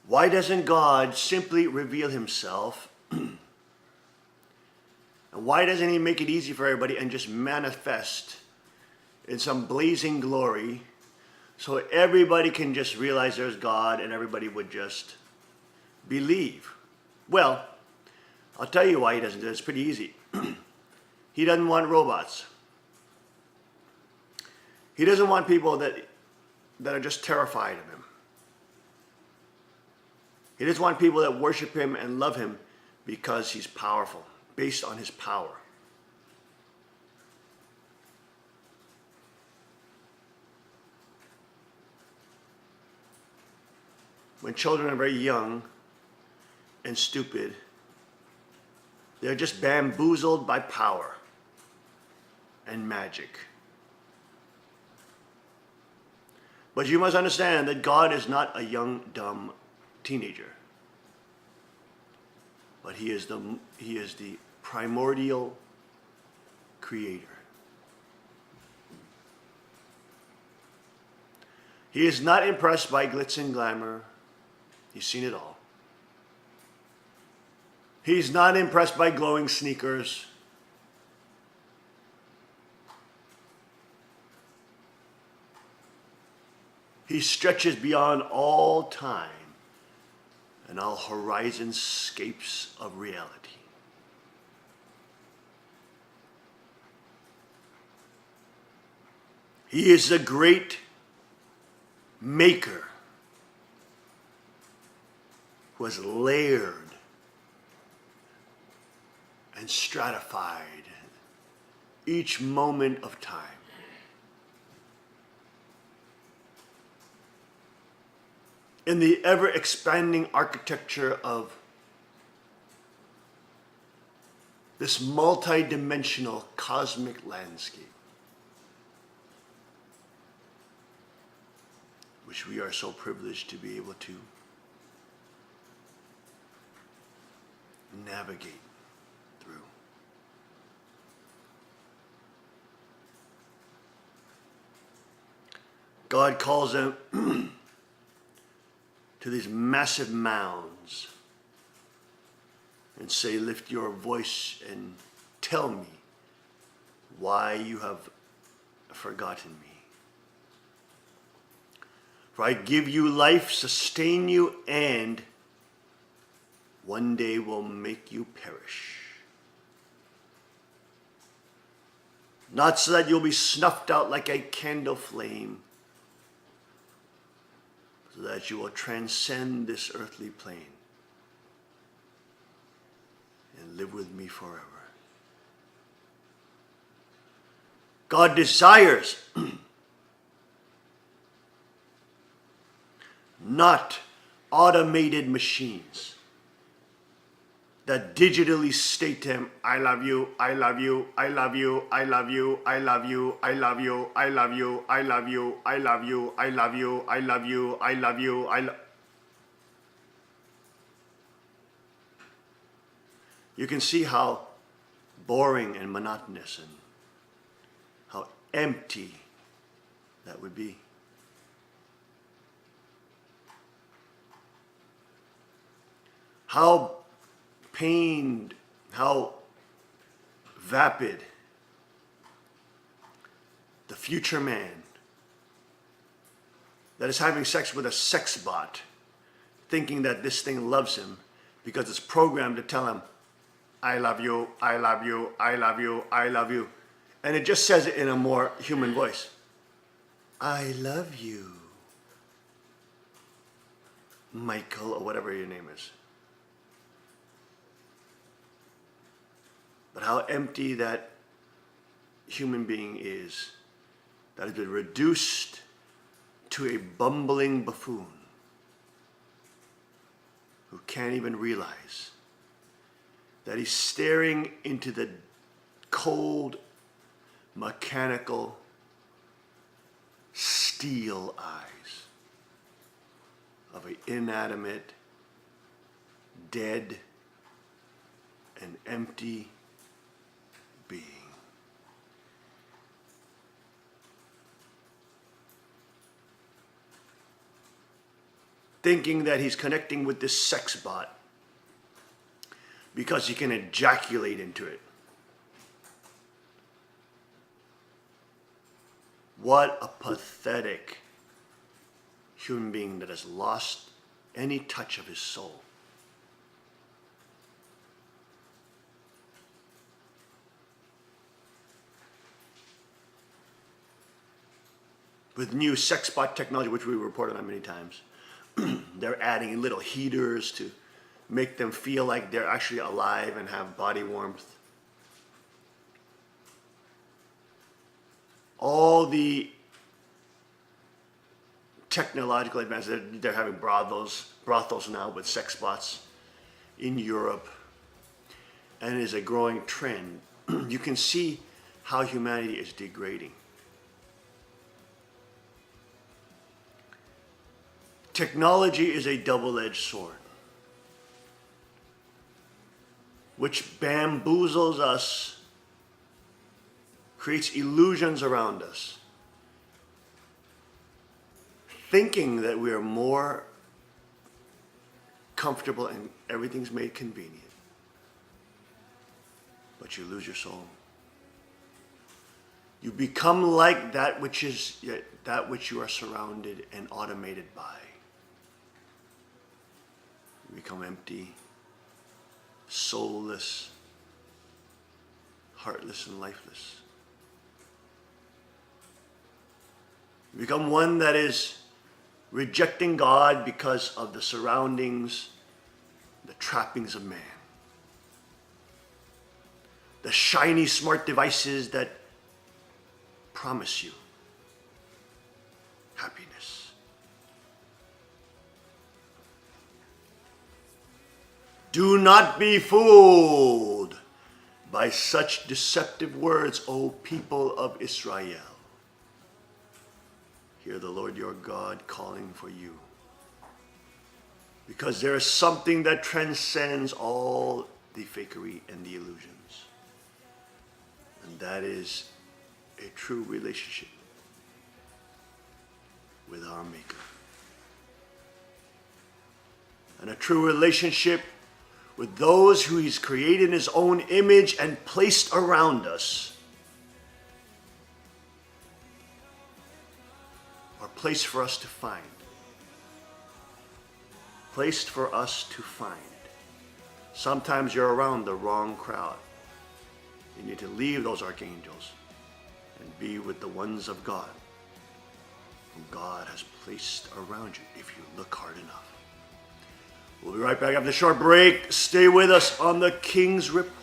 Why doesn't God simply reveal himself? And why doesn't he make it easy for everybody and just manifest in some blazing glory so everybody can just realize there's God and everybody would just believe? Well, I'll tell you why he doesn't do it. It's pretty easy. He doesn't want robots. He doesn't want people that are just terrified of him. He doesn't want people that worship him and love him because he's powerful, based on his power. When children are very young and stupid, they're just bamboozled by power and magic. But you must understand that God is not a young, dumb teenager. But he is the primordial creator. He is not impressed by glitz and glamour. He's seen it all. He's not impressed by glowing sneakers. He stretches beyond all time and all horizonscapes of reality. He is the great maker who has layered and stratified each moment of time. In the ever-expanding architecture of this multi-dimensional cosmic landscape, which we are so privileged to be able to navigate through. God calls them to these massive mounds and say, lift your voice and tell me why you have forgotten me. For I give you life, sustain you, and one day will make you perish. Not so that you'll be snuffed out like a candle flame, so that you will transcend this earthly plane and live with me forever. God desires not automated machines that digitally state to him, I love you, I love you, I love you, I love you, I love you, I love you, I love you, I love you, I love you, I love you, I love you, I love you, I love. You can see how boring and monotonous and how empty that would be. How pained, how vapid the future man that is having sex with a sex bot, thinking that this thing loves him because it's programmed to tell him, I love you, I love you, I love you, I love you. And it just says it in a more human voice. I love you, Michael, or whatever your name is. But how empty that human being is, that has been reduced to a bumbling buffoon who can't even realize that he's staring into the cold, mechanical, steel eyes of an inanimate, dead, and empty being. thinking that he's connecting with this sex bot because he can ejaculate into it. What a pathetic human being that has lost any touch of his soul. With new sex bot technology, which we reported on many times, they're adding little heaters to make them feel like they're actually alive and have body warmth. All the technological advances, they're having brothels now with sex bots in Europe, and it is a growing trend. You can see how humanity is degrading. Technology is a double-edged sword, which bamboozles us, creates illusions around us, thinking that we are more comfortable and everything's made convenient. But you lose your soul. You become like that which you are surrounded and automated by. You become empty, soulless, heartless, and lifeless. You become one that is rejecting God because of the surroundings, the trappings of man. The shiny smart devices that promise you happiness. Do not be fooled by such deceptive words, O people of Israel. Hear the Lord your God calling for you. Because there is something that transcends all the fakery and the illusions. And that is a true relationship with our Maker. And a true relationship with those who he's created in his own image and placed around us, are placed for us to find. Placed for us to find. Sometimes you're around the wrong crowd. You need to leave those archangels and be with the ones of God, whom God has placed around you if you look hard enough. We'll be right back after the short break. Stay with us on the King's Report.